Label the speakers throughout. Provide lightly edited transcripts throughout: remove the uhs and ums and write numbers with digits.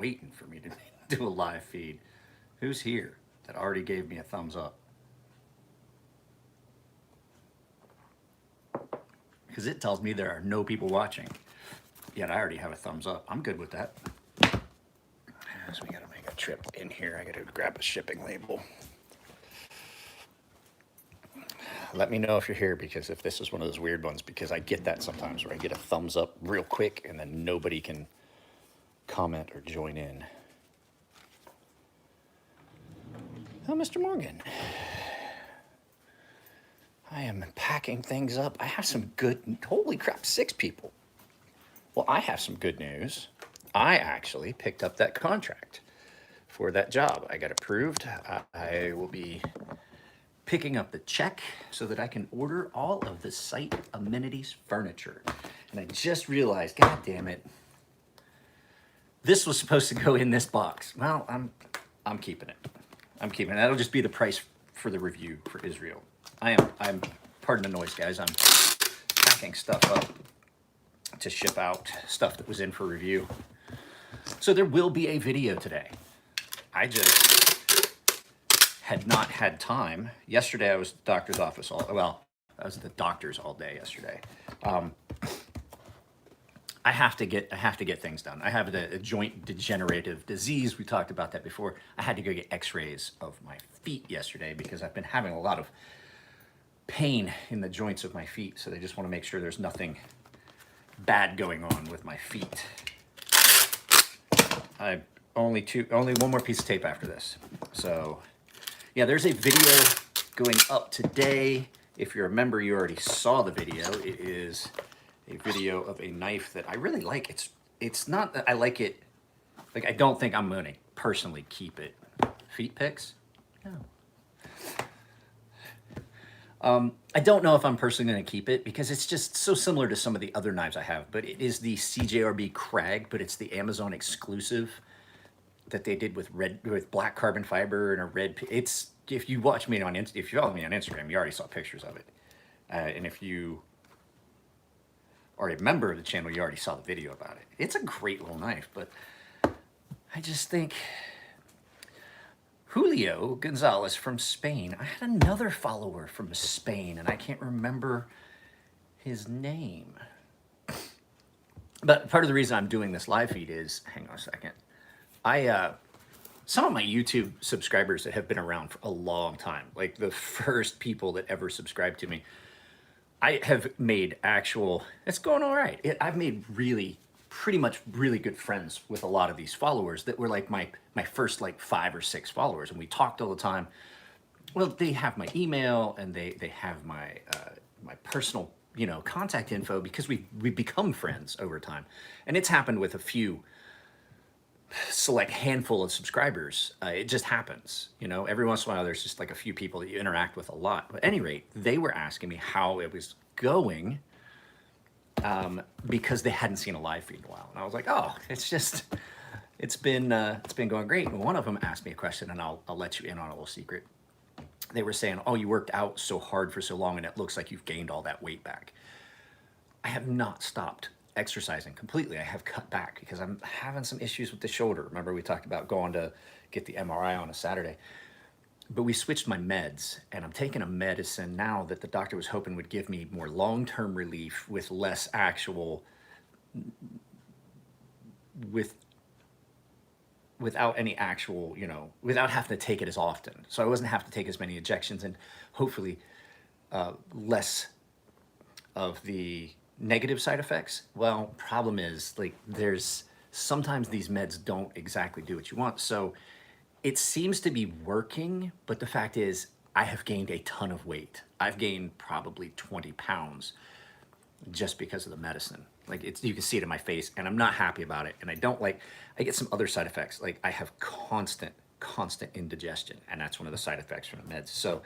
Speaker 1: waiting for me to do a live feed. Who's here that already gave me a thumbs up? Because it tells me there are no people watching. Yet I already have a thumbs up. I'm good with that. So we gotta make a trip in here. I gotta grab a shipping label. Let me know if you're here, because if this is one of those weird ones, because I get that sometimes where I get a thumbs up real quick and then nobody can comment or join in. Oh, Mr. Morgan. I am packing things up. I have some good, holy crap, 6 people. Well, I have some good news. I actually picked up that contract for that job. I got approved. I will be picking up the check so that I can order all of the site amenities furniture. And I just realized, God damn it, this was supposed to go in this box. Well, I'm keeping it. I'm keeping it. That'll just be the price for the review for Israel. I'm pardon the noise, guys. I'm packing stuff up to ship out, stuff that was in for review. So there will be a video today. I just had not had time. Yesterday I was at the doctor's office I was at the doctor's all day yesterday. I have to get things done. I have a joint degenerative disease. We talked about that before. I had to go get x-rays of my feet yesterday because I've been having a lot of pain in the joints of my feet. So they just want to make sure there's nothing bad going on with my feet. Only one more piece of tape after this. So yeah, there's a video going up today. If you're a member, you already saw the video. It is a video of a knife that I really like. It's not that I like it, like I don't think I'm gonna personally keep it. Feet pics? No. I don't know if I'm personally going to keep it because it's just so similar to some of the other knives I have, but it is the CJRB Krag, but it's the Amazon exclusive that they did with black carbon fiber and a red. It's, if you watch me if you follow me on Instagram, you already saw pictures of it. And if you are a member of the channel, you already saw the video about it. It's a great little knife, but I just think Julio Gonzalez from Spain. I had another follower from Spain, and I can't remember his name. But part of the reason I'm doing this live feed is, hang on a second, some of my YouTube subscribers that have been around for a long time, like the first people that ever subscribed to me, I have made it's going all right. I've made pretty much really good friends with a lot of these followers that were like my first like 5 or 6 followers, and we talked all the time. Well, they have my email and they have my my personal contact info because we've become friends over time, and it's happened with a few select handful of subscribers. It just happens, every once in a while there's just like a few people that you interact with a lot. But at any rate, they were asking me how it was going because they hadn't seen a live feed in a while. And I was like, oh, it's been going great. And one of them asked me a question, and I'll let you in on a little secret. They were saying, oh, you worked out so hard for so long and it looks like you've gained all that weight back. I have not stopped exercising completely. I have cut back because I'm having some issues with the shoulder. Remember we talked about going to get the MRI on a Saturday, but we switched my meds, and I'm taking a medicine now that the doctor was hoping would give me more long-term relief with less without any actual, without having to take it as often. So I wasn't having to take as many injections, and hopefully less of the negative side effects. Well, problem is, like, sometimes these meds don't exactly do what you want. So it seems to be working, but the fact is I have gained a ton of weight. I've gained probably 20 pounds just because of the medicine. Like, you can see it in my face, and I'm not happy about it. And I get some other side effects. Like, I have constant indigestion, and that's one of the side effects from the meds. So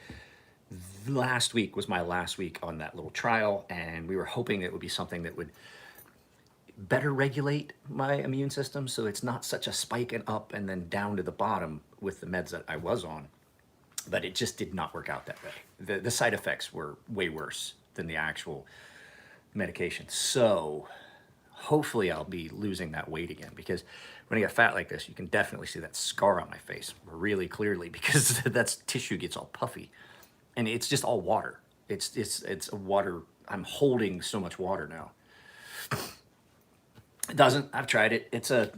Speaker 1: last week was my last week on that little trial, and we were hoping it would be something that would better regulate my immune system so it's not such a spike and up and then down to the bottom with the meds that I was on. But it just did not work out that way. The side effects were way worse than the actual medication. So hopefully I'll be losing that weight again, because when I get fat like this, you can definitely see that scar on my face really clearly because that's tissue gets all puffy, and it's just all water. It's a water. I'm holding so much water now. It doesn't. I've tried it. It's a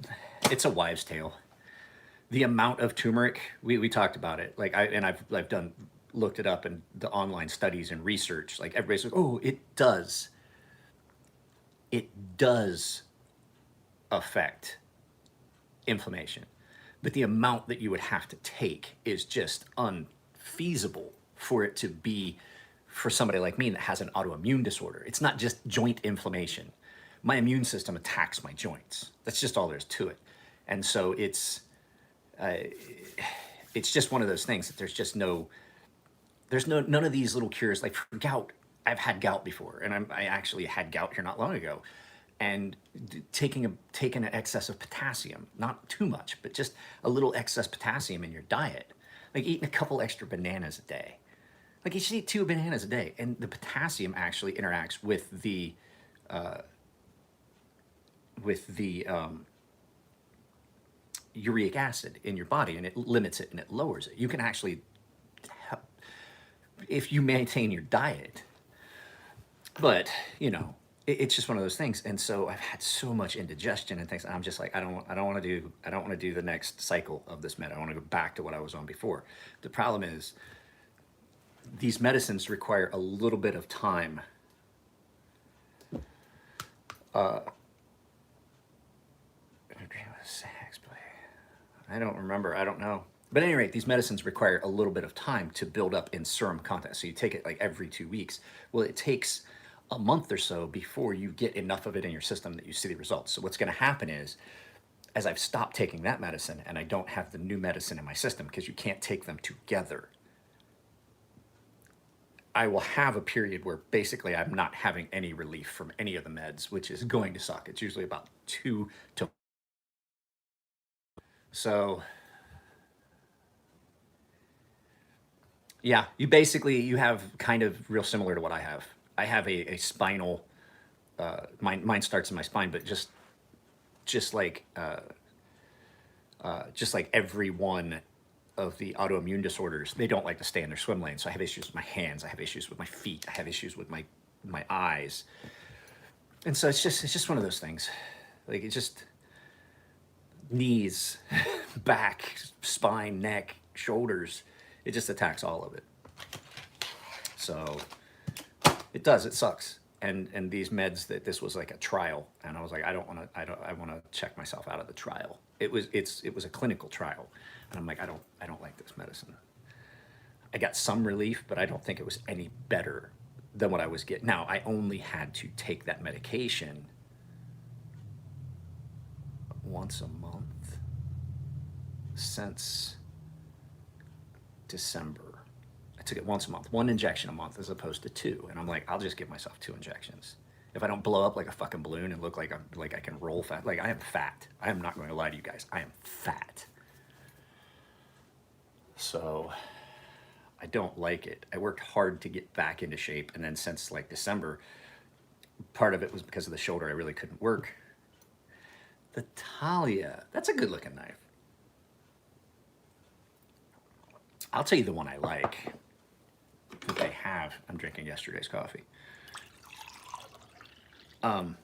Speaker 1: wives' tale. The amount of turmeric, we talked about it. Like I've done looked it up in the online studies and research. Like everybody's like, oh, it does affect inflammation, but the amount that you would have to take is just unfeasible for it to be for somebody like me that has an autoimmune disorder. It's not just joint inflammation. My immune system attacks my joints. That's just all there is to it. And so it's just one of those things that there's none of these little cures. Like for gout, I've had gout before, and I actually had gout here not long ago, and taking an excess of potassium, not too much, but just a little excess potassium in your diet, like eating a couple extra bananas a day. Like you should eat 2 bananas a day, and the potassium actually interacts with the uric acid in your body, and it limits it and it lowers it. You can actually, if you maintain your diet, but it's just one of those things. And so I've had so much indigestion and things, and I'm just like, I don't want to do the next cycle of this med. I want to go back to what I was on before. The problem is these medicines require a little bit of time. I don't remember. I don't know. But at any rate, these medicines require a little bit of time to build up in serum content. So you take it like every 2 weeks. Well, it takes a month or so before you get enough of it in your system that you see the results. So what's going to happen is, as I've stopped taking that medicine and I don't have the new medicine in my system, because you can't take them together, I will have a period where basically I'm not having any relief from any of the meds, which is going to suck. It's usually about 2 to... So yeah, you have kind of real similar to what I have. I have a spinal, mine starts in my spine, but just like every one of the autoimmune disorders, they don't like to stay in their swim lane. So I have issues with my hands, I have issues with my feet, I have issues with my eyes. And so it's just one of those things. Like it just knees, back, spine, neck, shoulders, it just attacks all of it. So it sucks. And these meds, that this was like a trial, and I was like, I want to check myself out of the trial. It was a clinical trial, and I'm like, I don't like this medicine. I got some relief, but I don't think it was any better than what I was getting. Now, I only had to take that medication once a month since December. I took it once a month, 1 injection a month as opposed to 2. And I'm like, I'll just give myself 2 injections. If I don't blow up like a fucking balloon and look like I can roll fat, like I am fat. I am not going to lie to you guys. I am fat. So I don't like it. I worked hard to get back into shape. And then since like December, part of it was because of the shoulder. I really couldn't work. The Talia, that's a good looking knife. I'll tell you the one I like that they have. I'm drinking yesterday's coffee. The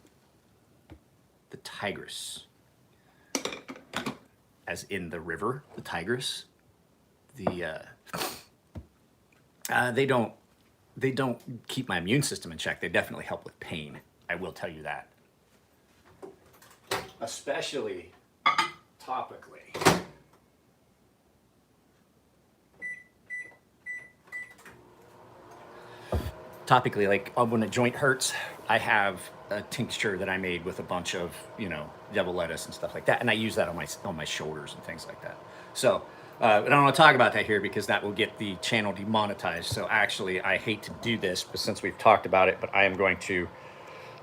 Speaker 1: Tigris, as in the river, the Tigris. They don't keep my immune system in check. They definitely help with pain. I will tell you that. Especially topically. Topically, like when a joint hurts, I have a tincture that I made with a bunch of, devil lettuce and stuff like that, and I use that on my shoulders and things like that. So I don't want to talk about that here because that will get the channel demonetized. So actually, I hate to do this, but since we've talked about it, but I am going to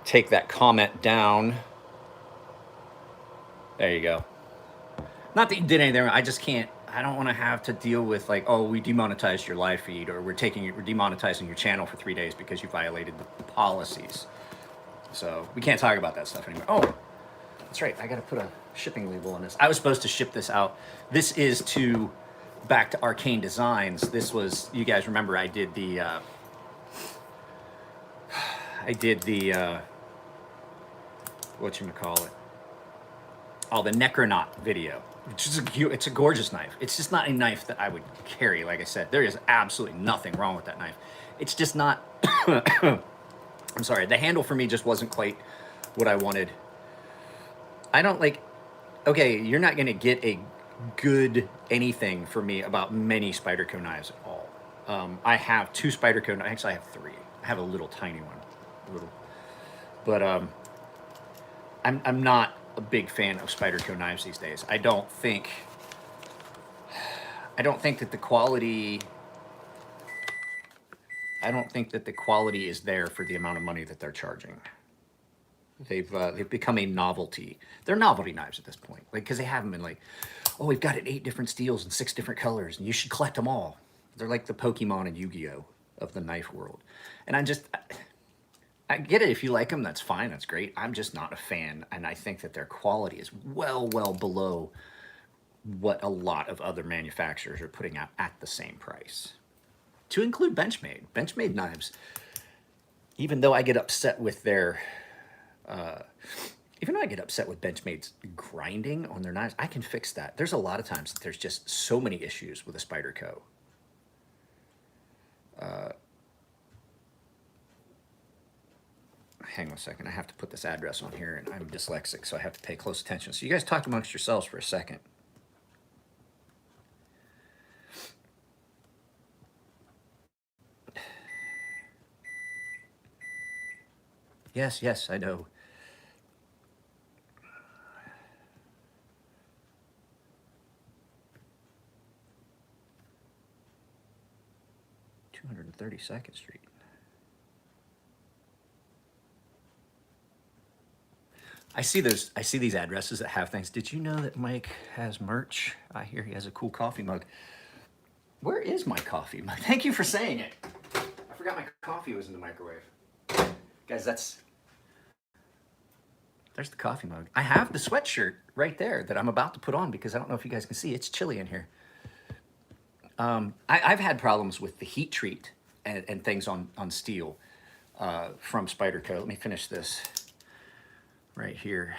Speaker 1: take that comment down. There you go. Not that you did anything, I just can't. I don't want to have to deal with like, oh, we demonetized your live feed, or we're demonetizing your channel for 3 days because you violated the policies. So we can't talk about that stuff anymore. Oh, that's right. I got to put a shipping label on this. I was supposed to ship this out. This is to back to Arcane Designs. This was, you guys remember, I did the whatchamacallit, oh, the Necronaut video. It's a gorgeous knife. It's just not a knife that I would carry. Like I said, there is absolutely nothing wrong with that knife. It's just not, I'm sorry, the handle for me just wasn't quite what I wanted. I don't like, okay, you're not gonna get a good anything for me about many Spyderco knives at all. I have 2 Spyderco knives, actually I have 3. I have a little tiny one, but I'm not a big fan of Spyderco knives these days. I don't think that the quality, is there for the amount of money that they're charging. They've become a novelty. They're novelty knives at this point, like, because they haven't been like, oh, we've got it 8 different steels and 6 different colors, and you should collect them all. They're like the Pokemon and Yu-Gi-Oh of the knife world. And I get it. If you like them, that's fine. That's great. I'm just not a fan, and I think that their quality is well below what a lot of other manufacturers are putting out at the same price. To include Benchmade. Benchmade knives, even though I get upset with their, even though I get upset with Benchmade's grinding on their knives, I can fix that. There's a lot of times that there's just so many issues with a Spyderco. Hang on a second. I have to put this address on here, and I'm dyslexic, so I have to pay close attention. So you guys talk amongst yourselves for a second. Yes, I know. (232nd Street). I see these addresses that have things. Did you know that Mike has merch? I hear he has a cool coffee mug. Where is my coffee mug? Thank you for saying it. I forgot my coffee was in the microwave. Guys, there's the coffee mug. I have the sweatshirt right there that I'm about to put on because I don't know if you guys can see. It's chilly in here. I've had problems with the heat treat and things on steel from Spyderco. Let me finish this right here.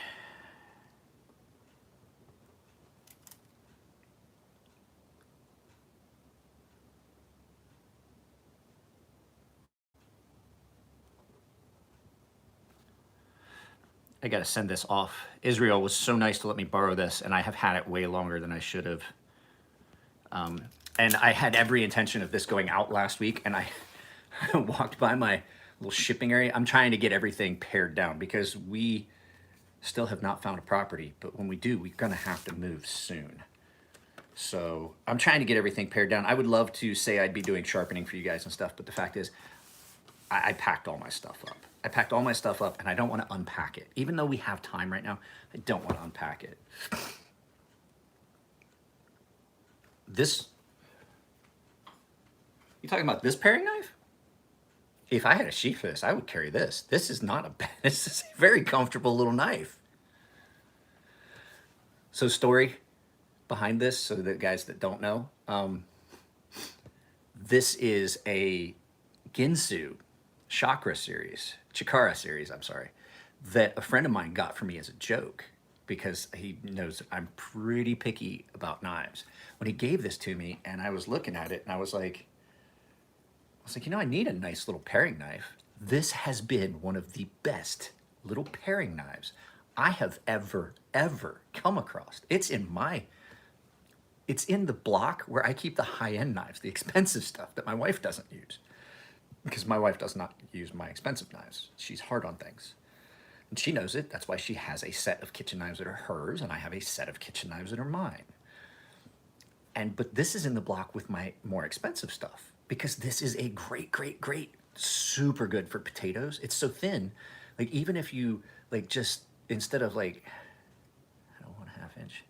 Speaker 1: I got to send this off. Israel was so nice to let me borrow this, and I have had it way longer than I should have. And I had every intention of this going out last week, and I walked by my little shipping area. I'm trying to get everything pared down because we still have not found a property, but when we do, we're gonna have to move soon. So I'm trying to get everything pared down. I would love to say I'd be doing sharpening for you guys and stuff, but the fact is, I packed all my stuff up. I packed all my stuff up, and I don't want to unpack it. Even though we have time right now, I don't want to unpack it. This, you talking about this paring knife? If I had a sheath for this, I would carry this. This is not a bad, this is a very comfortable little knife. So story behind this, so the guys that don't know, this is a Ginsu Chakra series, Chikara series, I'm sorry, that a friend of mine got for me as a joke because he knows I'm pretty picky about knives. When he gave this to me and I was looking at it and I was like, you know, I need a nice little paring knife. This has been one of the best little paring knives I have ever come across. It's in the block where I keep the high-end knives, the expensive stuff that my wife doesn't use. Because my wife does not use my expensive knives. She's hard on things. And she knows it. That's why she has a set of kitchen knives that are hers, and I have a set of kitchen knives that are mine. But this is in the block with my more expensive stuff because this is a great, super good for potatoes. It's so thin. Like, even if you, like, just, instead of, like, I don't want a 1/2 inch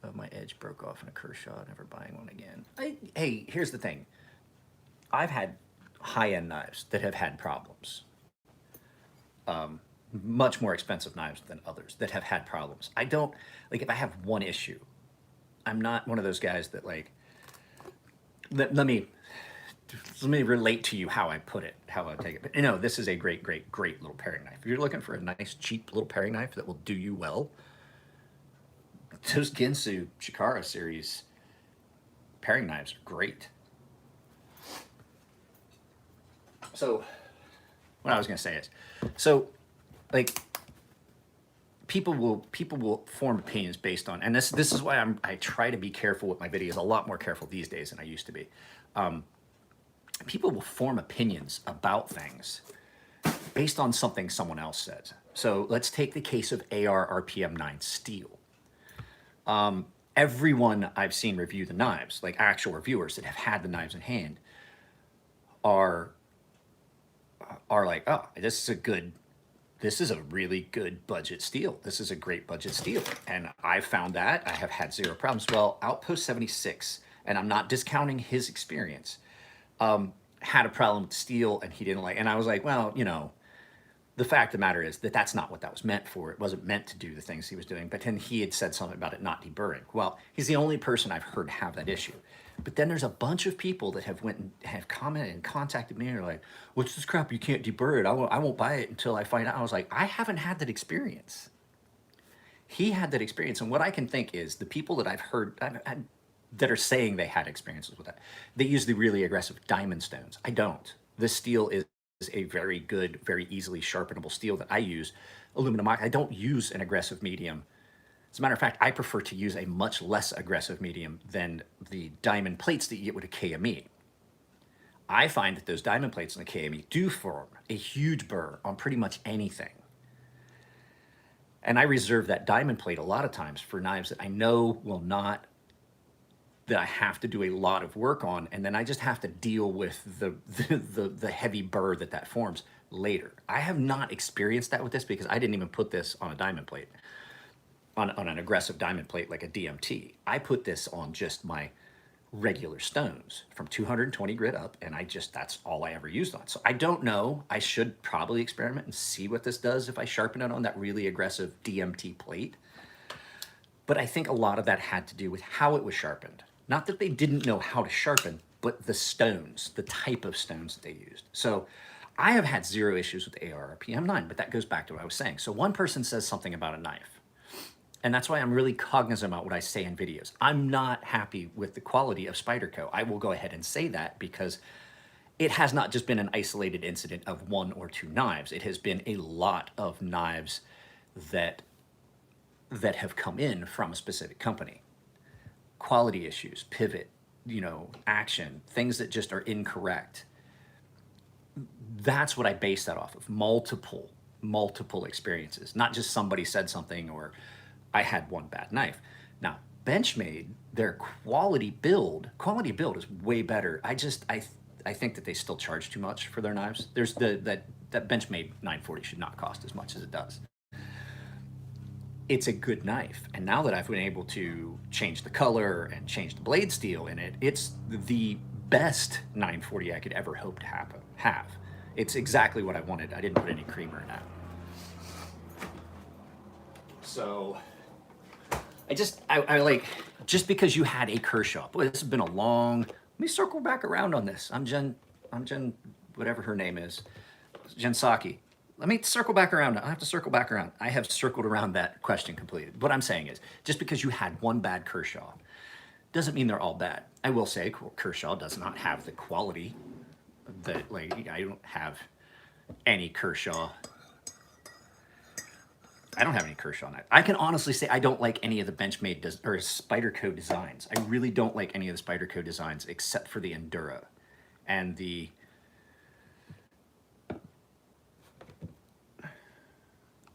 Speaker 1: of my edge broke off in a Kershaw, never buying one again. Hey, here's the thing. I've had high-end knives that have had problems. much more expensive knives than others that have had problems. I don't, like, if I have one issue, I'm not one of those guys that like, let me relate to you how I put it, how I take it. But, you know, this is a great, great, great little paring knife. If you're looking for a nice, cheap little paring knife that will do you well, those Ginsu Chikara series paring knives are great. So what I was going to say is, so like people will form opinions based on, and this is why I try to be careful with my videos, a lot more careful these days than I used to be. People will form opinions about things based on something someone else says. So let's take the case of RPM9 Steel. Everyone I've seen review the knives, like actual reviewers that have had the knives in hand, are like, oh, this is a really good budget steel. This is a great budget steel. And I found that I have had zero problems. Well, Outpost 76, and I'm not discounting his experience, had a problem with steel and he didn't like, and I was like, well, you know, the fact of the matter is that that's not what that was meant for. It wasn't meant to do the things he was doing. But then he had said something about it not deburring. Well, he's the only person I've heard have that issue. But then there's a bunch of people that have went and have commented and contacted me and are like, what's this crap? You can't deburr it. I won't buy it until I find out. I was like, I haven't had that experience. He had that experience. And what I can think is the people that I've heard that are saying they had experiences with that, they use the really aggressive diamond stones. I don't. This steel is a very good, very easily sharpenable steel that I use. Aluminum, I don't use an aggressive medium. As a matter of fact, I prefer to use a much less aggressive medium than the diamond plates that you get with a KME. I find that those diamond plates in the KME do form a huge burr on pretty much anything. And I reserve that diamond plate a lot of times for knives that I know will not, that I have to do a lot of work on, and then I just have to deal with the heavy burr that forms later. I have not experienced that with this because I didn't even put this on a diamond plate, on an aggressive diamond plate like a DMT. I put this on just my regular stones from 220 grit up, and that's all I ever used on. So I don't know. I should probably experiment and see what this does if I sharpen it on that really aggressive DMT plate. But I think a lot of that had to do with how it was sharpened. Not that they didn't know how to sharpen, but the stones, the type of stones that they used. So I have had zero issues with the RPM9, but that goes back to what I was saying. So one person says something about a knife, and that's why I'm really cognizant about what I say in videos. I'm not happy with the quality of Spyderco. I will go ahead and say that because it has not just been an isolated incident of one or two knives. It has been a lot of knives that have come in from a specific company. Quality issues, pivot, you know, action, things that just are incorrect. That's what I base that off of. Multiple experiences, not just somebody said something or I had one bad knife. Now, Benchmade, their quality build is way better. I think that they still charge too much for their knives. There's that Benchmade 940 should not cost as much as it does. It's a good knife. And now that I've been able to change the color and change the blade steel in it, it's the best 940 I could ever hope to have. It's exactly what I wanted. I didn't put any creamer in that. So I like, just because you had a Kershaw, boy, this has been a long, let me circle back around on this. I'm Jen, whatever her name is, Jen Psaki. Let me circle back around. I have to circle back around. I have circled around that question completed. What I'm saying is, just because you had one bad Kershaw doesn't mean they're all bad. I will say Kershaw does not have the quality that, like, I don't have any Kershaw. I don't have any Kershaw knife. I can honestly say I don't like any of the Benchmade or Spyderco designs. I really don't like any of the Spyderco designs except for the Endura and the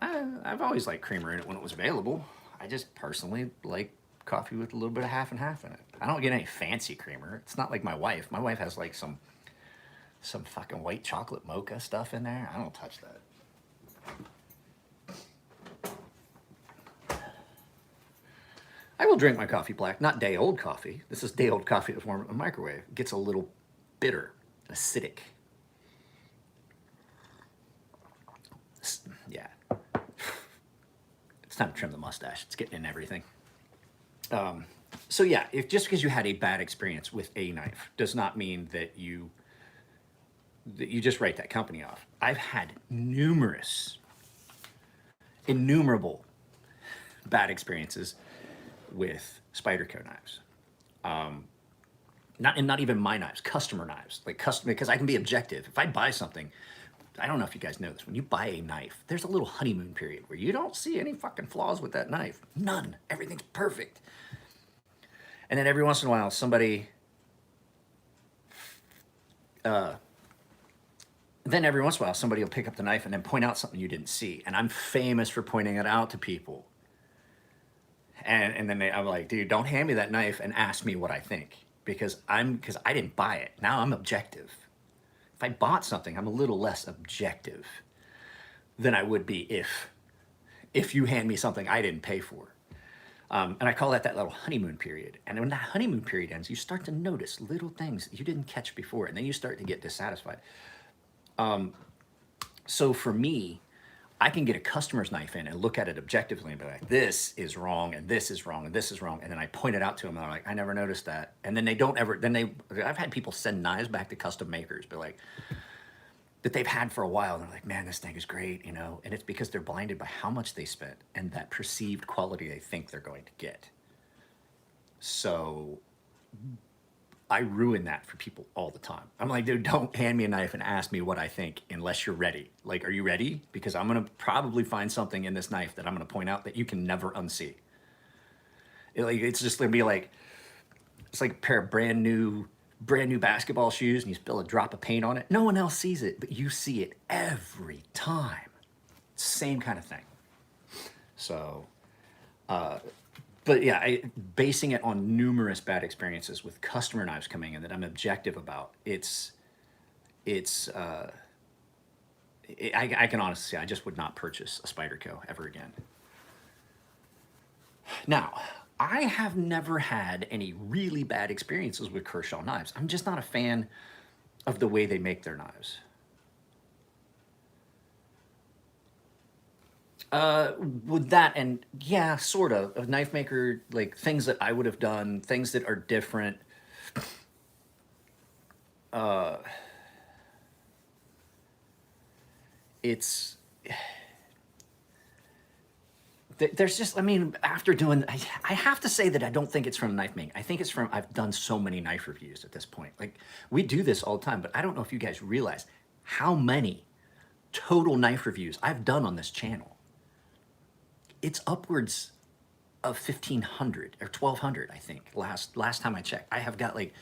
Speaker 1: I've always liked creamer in it when it was available. I just personally like coffee with a little bit of half and half in it. I don't get any fancy creamer. It's not like my wife. My wife has like some fucking white chocolate mocha stuff in there. I don't touch that. I will drink my coffee black, not day old coffee. This is day old coffee that's warm in the microwave. It gets a little bitter, acidic. Yeah, it's time to trim the mustache. It's getting in everything. So yeah, if just because you had a bad experience with a knife does not mean that you just write that company off. I've had innumerable bad experiences with Spyderco knives. Not even my knives, customer knives, like custom, because I can be objective. If I buy something, I don't know if you guys know this, when you buy a knife, there's a little honeymoon period where you don't see any fucking flaws with that knife. None. Everything's perfect. And then every once in a while, somebody will pick up the knife and then point out something you didn't see. And I'm famous for pointing it out to people. And then I'm like, dude, don't hand me that knife and ask me what I think, because I didn't buy it. Now I'm objective. If I bought something, I'm a little less objective than I would be if you hand me something I didn't pay for. And I call that little honeymoon period. And when that honeymoon period ends, you start to notice little things you didn't catch before, and then you start to get dissatisfied. So for me, I can get a customer's knife in and look at it objectively and be like, this is wrong, and this is wrong, and this is wrong. And then I point it out to them, and they're like, I never noticed that. And then I've had people send knives back to custom makers, but like, that they've had for a while, and they're like, man, this thing is great, you know? And it's because they're blinded by how much they spent and that perceived quality they think they're going to get. So I ruin that for people all the time. I'm like, dude, don't hand me a knife and ask me what I think unless you're ready. Like, are you ready? Because I'm gonna probably find something in this knife that I'm gonna point out that you can never unsee. It's just gonna be like, it's like a pair of brand new basketball shoes, and you spill a drop of paint on it. No one else sees it, but you see it every time. Same kind of thing. So, but yeah, basing it on numerous bad experiences with customer knives coming in that I'm objective about, I can honestly say I just would not purchase a Spyderco ever again. Now, I have never had any really bad experiences with Kershaw knives. I'm just not a fan of the way they make their knives. With that, and yeah, sort of, a knife maker, like things that I would have done, things that are different. It's there's just, I mean, after doing, I have to say that I don't think it's from knife making. I think it's from, I've done so many knife reviews at this point. Like, we do this all the time, but I don't know if you guys realize how many total knife reviews I've done on this channel. It's upwards of 1,500 or 1,200, I think, last time I checked. I have got like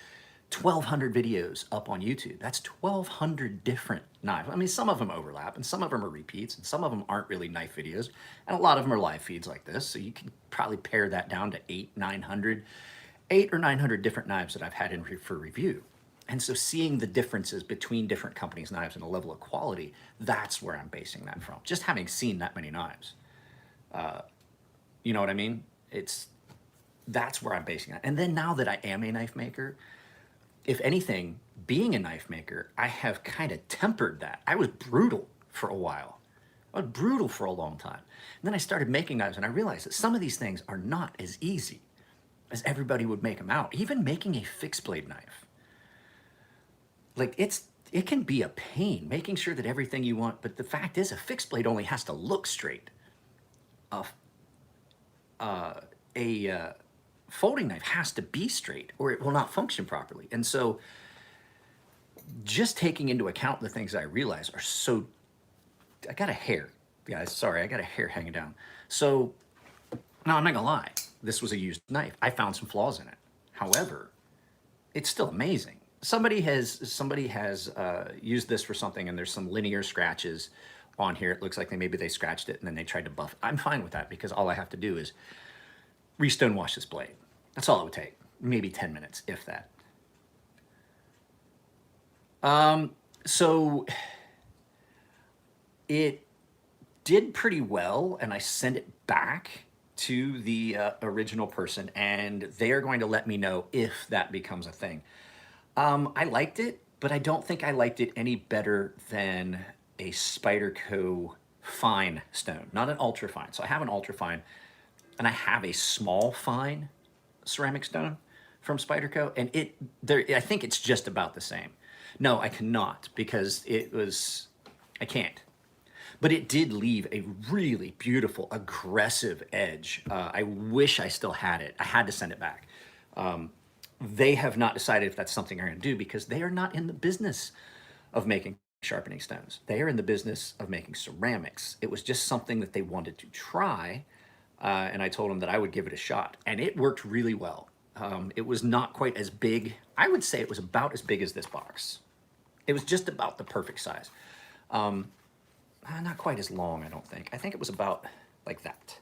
Speaker 1: 1,200 videos up on YouTube. That's 1,200 different knives. I mean, some of them overlap, and some of them are repeats, and some of them aren't really knife videos, and a lot of them are live feeds like this, so you can probably pare that down to 800 or 900 different knives that I've had in for review. And so seeing the differences between different companies' knives and the level of quality, that's where I'm basing that from. Just having seen that many knives. You know what I mean? That's where I'm basing that. And then now that I am a knife maker, if anything, being a knife maker, I have kind of tempered that. I was brutal for a while. I was brutal for a long time. And then I started making knives, and I realized that some of these things are not as easy as everybody would make them out. Even making a fixed blade knife. Like, it can be a pain making sure that everything you want, but the fact is a fixed blade only has to look straight. A folding knife has to be straight or it will not function properly. And so just taking into account the things I realize are so, I got a hair, guys, sorry, I got a hair hanging down. So, no, I'm not gonna lie, this was a used knife. I found some flaws in it. However, it's still amazing. Somebody has used this for something, and there's some linear scratches on here. It looks like maybe they scratched it and then they tried to buff it. I'm fine with that because all I have to do is restone wash this blade. That's all it would take. Maybe 10 minutes, if that. So it did pretty well, and I sent it back to the original person, and they are going to let me know if that becomes a thing. I liked it, but I don't think I liked it any better than a Spyderco fine stone, not an ultra fine. So I have an ultra fine, and I have a small fine ceramic stone from Spyderco, and I think it's just about the same. No, I cannot, because I can't. But it did leave a really beautiful, aggressive edge. I wish I still had it. I had to send it back. They have not decided if that's something they're going to do, because they are not in the business of making sharpening stones. They are in the business of making ceramics. It was just something that they wanted to try, and I told them that I would give it a shot, and it worked really well. It was not quite as big. I would say it was about as big as this box. It was just about the perfect size. Not quite as long, I don't think. I think it was about like that.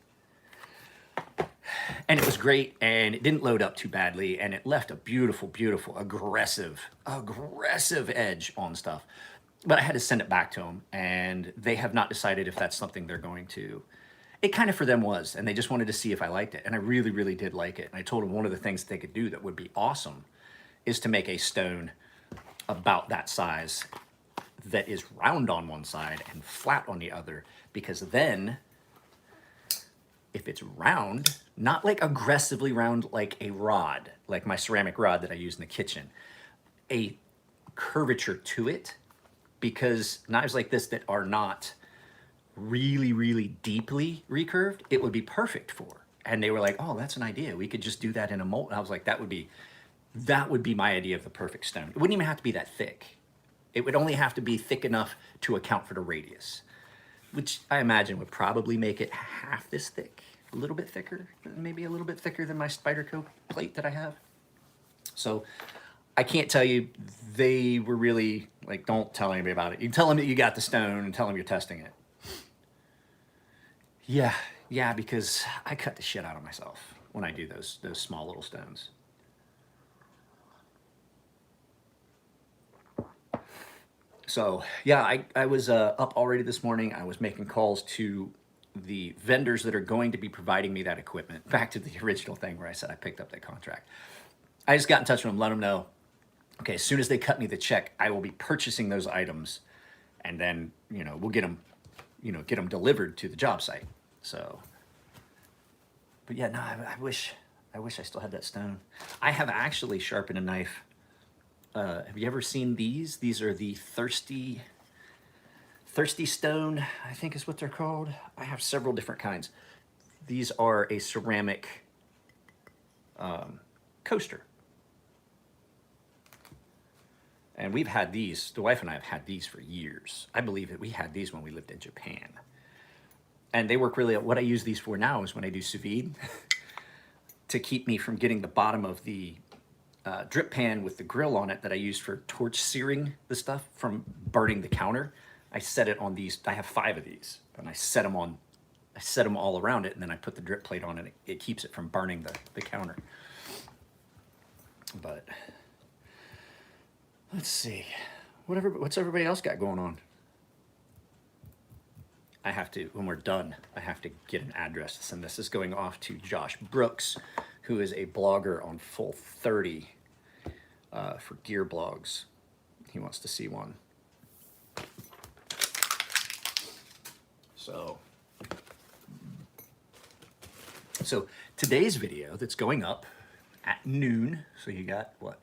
Speaker 1: And it was great, and it didn't load up too badly, and it left a beautiful, beautiful, aggressive edge on stuff. But I had to send it back to them, and they have not decided if that's something they're going to. It kind of for them was, and they just wanted to see if I liked it, and I really, really did like it. And I told them one of the things they could do that would be awesome is to make a stone about that size that is round on one side and flat on the other, because then if it's round, not like aggressively round like a rod, like my ceramic rod that I use in the kitchen, a curvature to it, because knives like this that are not really, really deeply recurved, it would be perfect for. And they were like, oh, that's an idea. We could just do that in a mold. And I was like, that would be my idea of the perfect stone. It wouldn't even have to be that thick. It would only have to be thick enough to account for the radius, which I imagine would probably make it half this thick, a little bit thicker, maybe a little bit thicker than my Spyderco plate that I have. So I can't tell you, they were really like, don't tell anybody about it. You tell them that you got the stone and tell them you're testing it. Yeah, because I cut the shit out of myself when I do those small little stones. So yeah, I was up already this morning. I was making calls to the vendors that are going to be providing me that equipment. Back to the original thing where I said I picked up that contract. I just got in touch with them, let them know, okay, as soon as they cut me the check, I will be purchasing those items, and then, we'll get them delivered to the job site. So, but yeah, no, I wish I still had that stone. I have actually sharpened a knife. Have you ever seen these? These are the thirsty stone, I think is what they're called. I have several different kinds. These are a ceramic coaster. And we've had these, the wife and I have had these for years. I believe that we had these when we lived in Japan. And they work really, what I use these for now is when I do sous vide, to keep me from getting the bottom of the drip pan with the grill on it that I use for torch searing the stuff from burning the counter. I set it on these, I have 5 of these, and I set them all around it, and then I put the drip plate on it. It keeps it from burning the counter. But let's see, what's everybody else got going on? I have to, when we're done, I have to get an address to send this. This is going off to Josh Brooks, who is a blogger on Full 30 for gear blogs. He wants to see one. So today's video that's going up at noon, so you got what?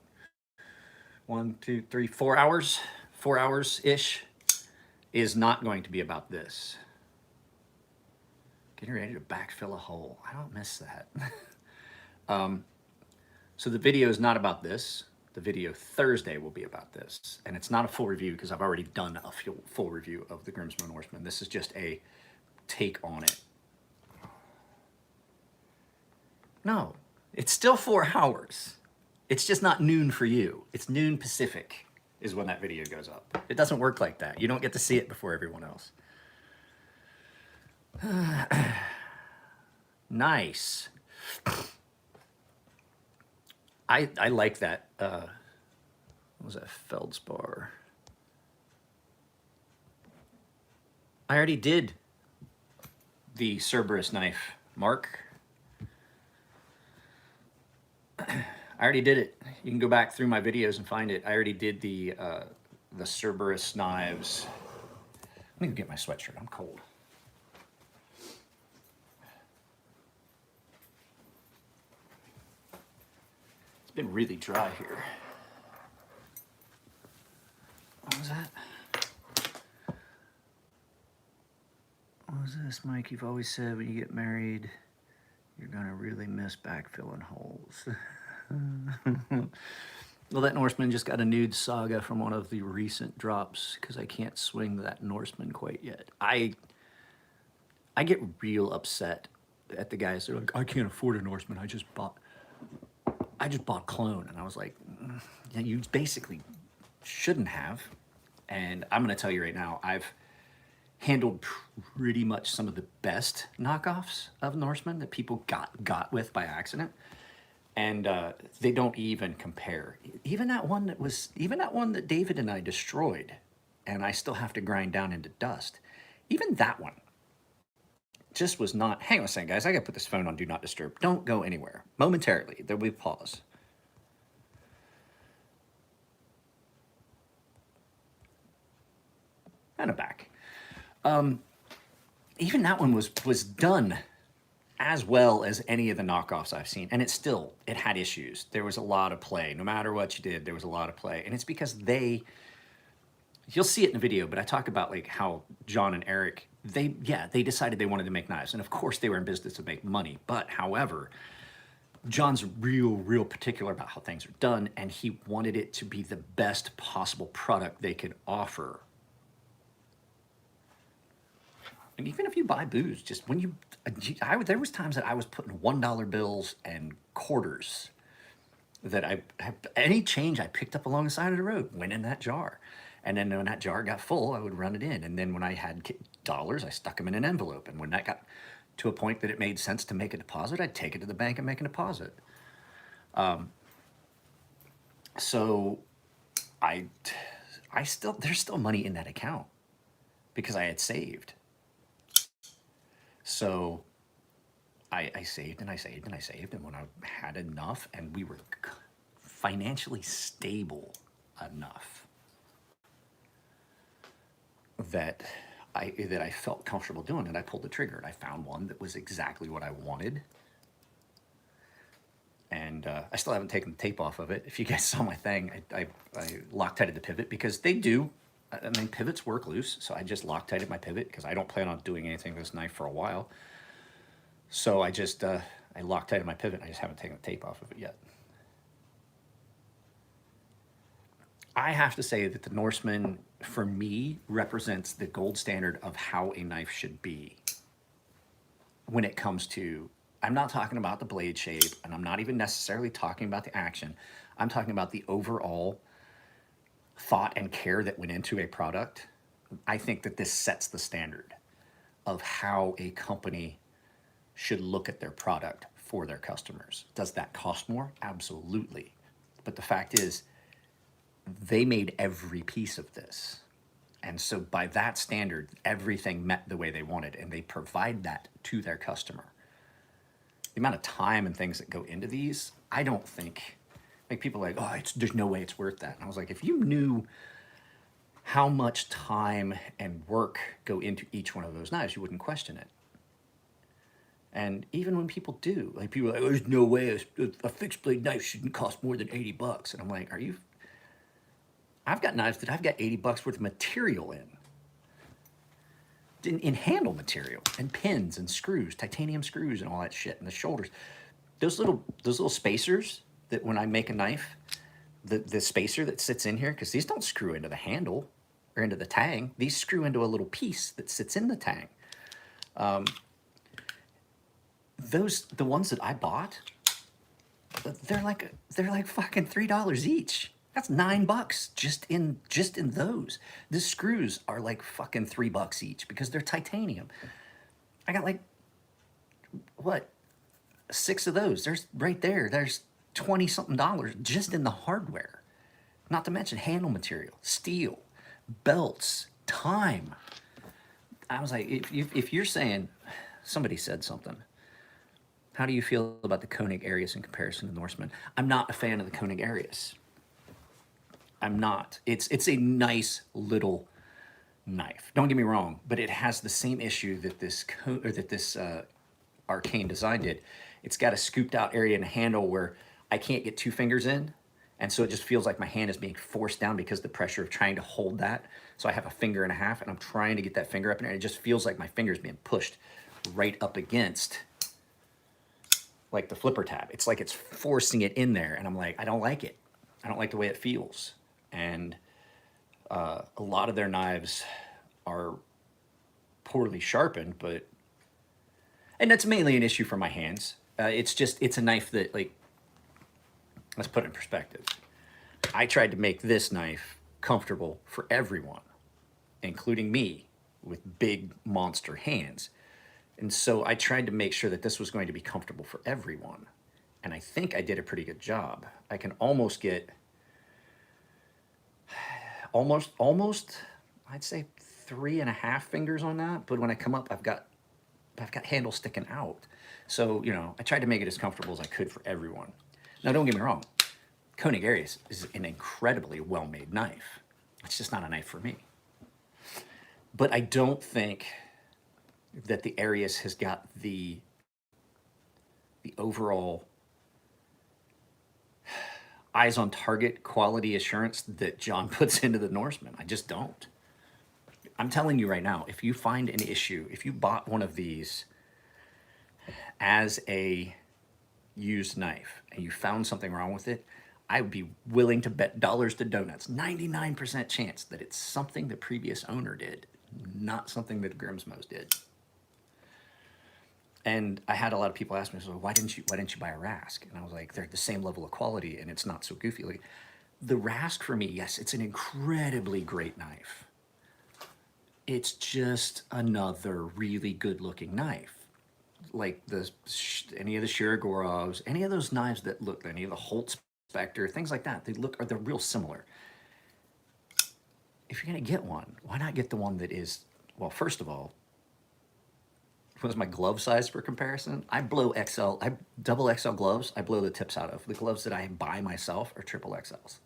Speaker 1: 1, 2, 3, 4 hours? 4 hours-ish, is not going to be about this. Getting ready to backfill a hole. I don't miss that. So the video is not about this. The video Thursday will be about this. And it's not a full review because I've already done a full review of the Grimsmo Norseman. This is just a take on it. No, it's still 4 hours. It's just not noon for you. It's noon Pacific is when that video goes up. It doesn't work like that. You don't get to see it before everyone else. Nice. I like that. What was that? Feldspar. I already did the Cerberus knife, Mark. I already did it. You can go back through my videos and find it. I already did the Cerberus knives. Let me go get my sweatshirt. I'm cold. It's been really dry here. What was that? What was this, Mike? You've always said when you get married, you're gonna really miss backfilling holes. Well, that Norseman just got a nude saga from one of the recent drops because I can't swing that Norseman quite yet. I get real upset at the guys that are like, I can't afford a Norseman. I just bought clone, and I was like, yeah, you basically shouldn't have. And I'm gonna tell you right now, I've handled pretty much some of the best knockoffs of Norseman that people got with by accident. And they don't even compare. Even that one that David and I destroyed, and I still have to grind down into dust. Even that one just was not. Hang on a second, guys. I gotta put this phone on Do Not Disturb. Don't go anywhere. Momentarily, there will be pause. And I'm back. Even that one was done as well as any of the knockoffs I've seen. And it had issues. There was a lot of play. No matter what you did, there was a lot of play. And it's because you'll see it in the video, but I talk about like how John and Eric, they decided they wanted to make knives. And of course they were in business to make money. But however, John's real particular about how things are done. And he wanted it to be the best possible product they could offer. And even if you buy booze, just when there was times that I was putting $1 bills and quarters that any change I picked up along the side of the road went in that jar. And then when that jar got full, I would run it in. And then when I had dollars, I stuck them in an envelope. And when that got to a point that it made sense to make a deposit, I'd take it to the bank and make a deposit. So there's still money in that account because I had saved. So I saved and I saved and I saved. And when I had enough and we were financially stable enough that I felt comfortable doing it, I pulled the trigger and I found one that was exactly what I wanted. And I still haven't taken the tape off of it. If you guys saw my thing, I Loctited the pivot because they do. I mean, pivots work loose, so I just Loctited my pivot because I don't plan on doing anything with this knife for a while. So I just, I Loctited my pivot. I just haven't taken the tape off of it yet. I have to say that the Norseman, for me, represents the gold standard of how a knife should be when it comes to, I'm not talking about the blade shape, and I'm not even necessarily talking about the action. I'm talking about the overall thought and care that went into a product. I think that this sets the standard of how a company should look at their product for their customers. Does that cost more? Absolutely. But the fact is, they made every piece of this. And so by that standard, everything met the way they wanted, and they provide that to their customer. The amount of time and things that go into these, I don't think, like people are like, oh, there's no way it's worth that. And I was like, if you knew how much time and work go into each one of those knives, you wouldn't question it. And even when people do, like people are like, oh, there's no way a fixed blade knife shouldn't cost more than 80 bucks. And I'm like, I've got knives that I've got 80 bucks worth of material in handle material and pins and screws, titanium screws and all that shit, and the shoulders. Those little spacers that when I make a knife, the spacer that sits in here, because these don't screw into the handle or into the tang. These screw into a little piece that sits in the tang. The ones that I bought, they're like fucking $3 each. That's $9 just in those. The screws are like fucking $3 each because they're titanium. I got like, what, 6 of those. There's right there. There's 20 something dollars just in the hardware. Not to mention handle material, steel, belts, time. I was like, if you're saying, somebody said something. How do you feel about the Konig Arius in comparison to Norseman? I'm not a fan of the Konig Arius. I'm not. It's a nice little knife. Don't get me wrong, but it has the same issue that this Arcane design did. It's got a scooped out area in the handle where I can't get 2 fingers in. And so it just feels like my hand is being forced down because the pressure of trying to hold that. So I have a finger and a half and I'm trying to get that finger up in there. And it just feels like my finger's being pushed right up against like the flipper tab. It's like it's forcing it in there. And I'm like, I don't like it. I don't like the way it feels. And a lot of their knives are poorly sharpened, and that's mainly an issue for my hands. It's a knife that, like, let's put it in perspective. I tried to make this knife comfortable for everyone, including me with big monster hands. And so I tried to make sure that this was going to be comfortable for everyone. And I think I did a pretty good job. I can almost get, almost, I'd say 3.5 fingers on that. But when I come up, I've got handles sticking out. So, I tried to make it as comfortable as I could for everyone. Now, don't get me wrong. Konig Arius is an incredibly well-made knife. It's just not a knife for me. But I don't think that the Arius has got the overall eyes on target quality assurance that John puts into the Norseman. I just don't. I'm telling you right now, if you find an issue, if you bought one of these as a used knife and you found something wrong with it, I would be willing to bet dollars to donuts, 99% chance that it's something the previous owner did, not something that Grimsmo's did. And I had a lot of people ask me, so why didn't you buy a Rask? And I was like, they're the same level of quality and it's not so goofy. Like, the Rask for me, yes, it's an incredibly great knife. It's just another really good looking knife. Like any of the Shiragorovs, any of those knives that look, any of the Holt Spectre, things like that, they're real similar. If you're gonna get one, why not get the one that is, well, first of all, what's my glove size for comparison? I double XL gloves, I blow the tips out of. The gloves that I buy myself are triple XLs.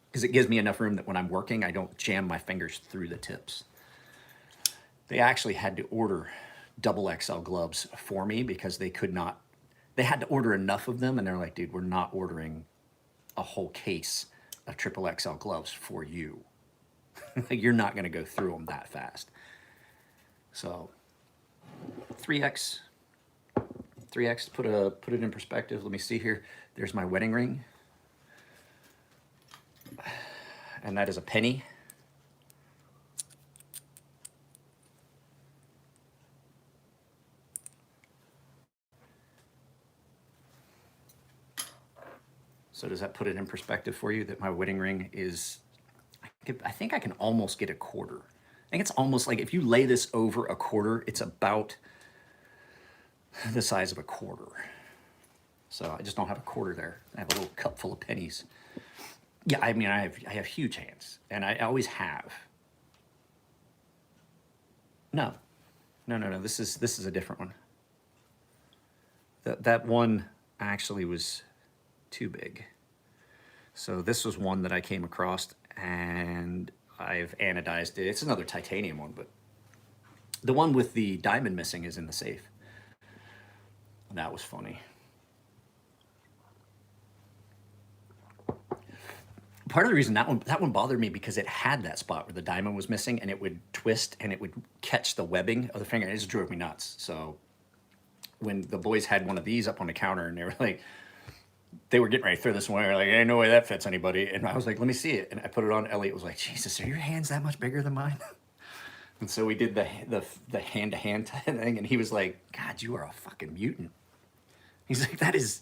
Speaker 1: Because it gives me enough room that when I'm working, I don't jam my fingers through the tips. They actually had to order double XL gloves for me because they had to order enough of them, and they're like, dude, we're not ordering a whole case of triple XL gloves for you. You're not gonna go through them that fast. So 3X, to put it in perspective, let me see here. There's my wedding ring. And that is a penny. So does that put it in perspective for you that my wedding ring is, I think I can almost get a quarter. I think it's almost like if you lay this over a quarter, it's about the size of a quarter. So I just don't have a quarter there. I have a little cup full of pennies. Yeah, I mean, I have huge hands, and I always have. No. This is a different one. That one actually was too big. So this was one that I came across, and I've anodized it. It's another titanium one, but the one with the diamond missing is in the safe. That was funny. Part of the reason that one bothered me because it had that spot where the diamond was missing, and it would twist and it would catch the webbing of the finger. It just drove me nuts. So when the boys had one of these up on the counter and they were getting ready to throw this away, they're like, ain't no way that fits anybody. And I was like, let me see it. And I put it on. Elliot was like, Jesus, are your hands that much bigger than mine? And so we did the hand-to-hand thing, and he was like, God, you are a fucking mutant. He's like, so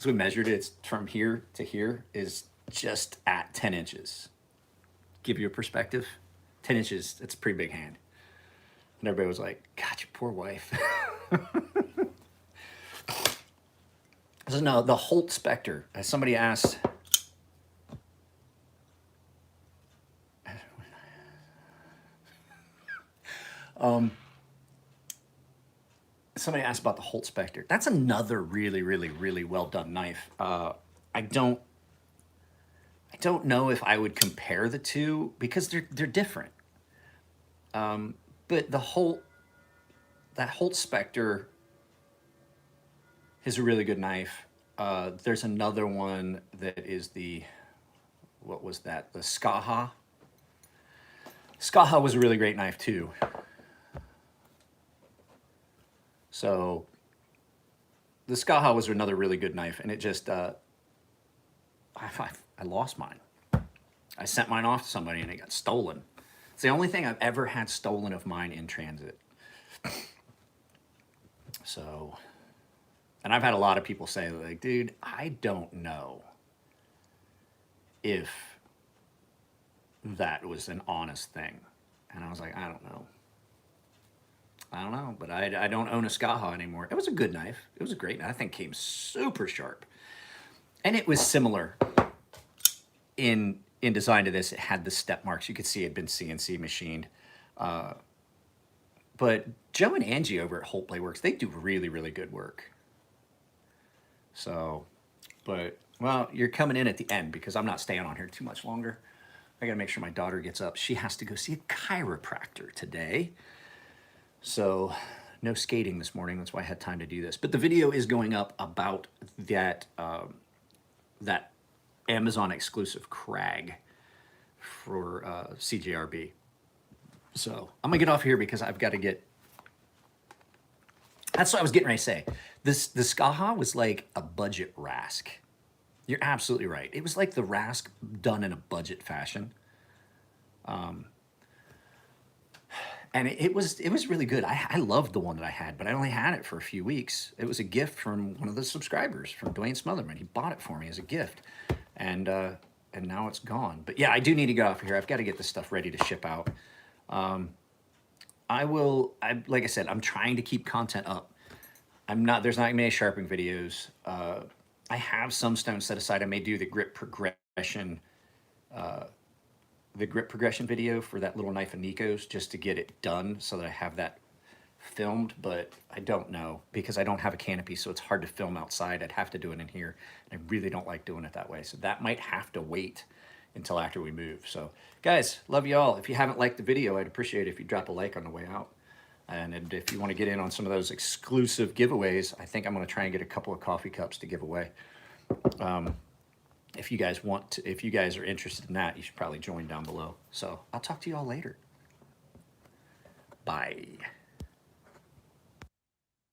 Speaker 1: we measured it. It's from here to here is just at 10 inches. Give you a perspective, 10 inches, it's a pretty big hand. And everybody was like, God, your poor wife. So no, the Holt Spectre, as somebody asked, somebody asked about the Holt Spectre. That's another really, really, really well done knife. I don't know if I would compare the two because they're different. But that Holt Spectre is a really good knife. There's another one that is the, what was that? The Skaha. Skaha was a really great knife too. So the Skaha was another really good knife, and it just, I lost mine. I sent mine off to somebody and it got stolen. It's the only thing I've ever had stolen of mine in transit. So, and I've had a lot of people say, like, dude, I don't know if that was an honest thing. And I was like, I don't know. I don't know, but I don't own a Skaha anymore. It was a good knife. It was a great knife. I think it came super sharp. And it was similar in design to this. It had the step marks. You could see it had been CNC machined. But Joe and Angie over at Holt Blade Works, they do really, really good work. So, but, well, you're coming in at the end because I'm not staying on here too much longer. I gotta make sure my daughter gets up. She has to go see a chiropractor today. So, no skating this morning. That's why I had time to do this. But the video is going up about that, that Amazon exclusive Crag for CJRB. So I'm gonna get off here because I've got to get, that's what I was getting ready to say. The Skaha was like a budget Rask. You're absolutely right. It was like the Rask done in a budget fashion. And it was really good. I loved the one that I had, but I only had it for a few weeks. It was a gift from one of the subscribers, from Dwayne Smotherman. He bought it for me as a gift. And now it's gone. But yeah, I do need to get off here. I've got to get this stuff ready to ship out. Like I said, I'm trying to keep content up. There's not many sharpening videos. I have some stones set aside. I may do the grip progression video for that little knife of Nico's just to get it done so that I have that filmed, but I don't know because I don't have a canopy, so it's hard to film outside. I'd have to do it in here, and I really don't like doing it that way. So that might have to wait until after we move. So guys, love you all. If you haven't liked the video, I'd appreciate it if you drop a like on the way out. And if you want to get in on some of those exclusive giveaways, I think I'm going to try and get a couple of coffee cups to give away. If you guys if you guys are interested in that, you should probably join down below. So I'll talk to you all later. Bye.